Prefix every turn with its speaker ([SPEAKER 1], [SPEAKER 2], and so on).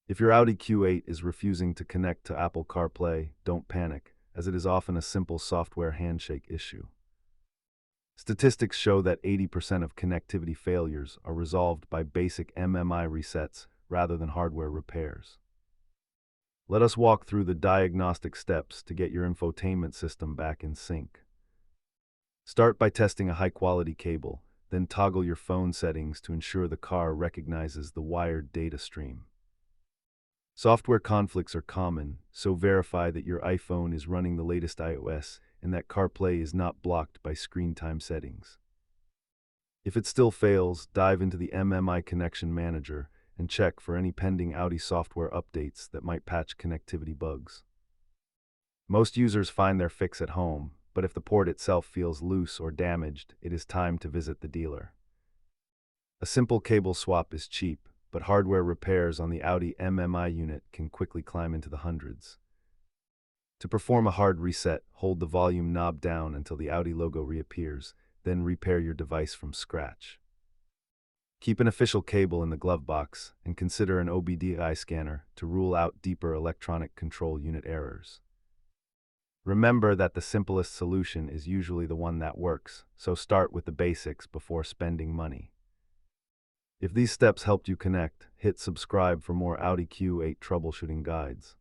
[SPEAKER 1] If your Audi Q8 is refusing to connect to Apple CarPlay, don't panic, as it is often a simple software handshake issue. Statistics show that 80% of connectivity failures are resolved by basic MMI resets rather than hardware repairs. Let us walk through the diagnostic steps to get your infotainment system back in sync. Start by testing a high-quality cable, then toggle your phone settings to ensure the car recognizes the wired data stream. Software conflicts are common, so verify that your iPhone is running the latest iOS and that CarPlay is not blocked by screen time settings. If it still fails, dive into the MMI Connection Manager and check for any pending Audi software updates that might patch connectivity bugs. Most users find their fix at home, but if the port itself feels loose or damaged, it is time to visit the dealer. A simple cable swap is cheap, but hardware repairs on the Audi MMI unit can quickly climb into the hundreds. To perform a hard reset, hold the volume knob down until the Audi logo reappears, then repair your device from scratch. Keep an official cable in the glove box and consider an OBD-I scanner to rule out deeper electronic control unit errors. Remember that the simplest solution is usually the one that works, so start with the basics before spending money. If these steps helped you connect, hit subscribe for more Audi Q8 troubleshooting guides.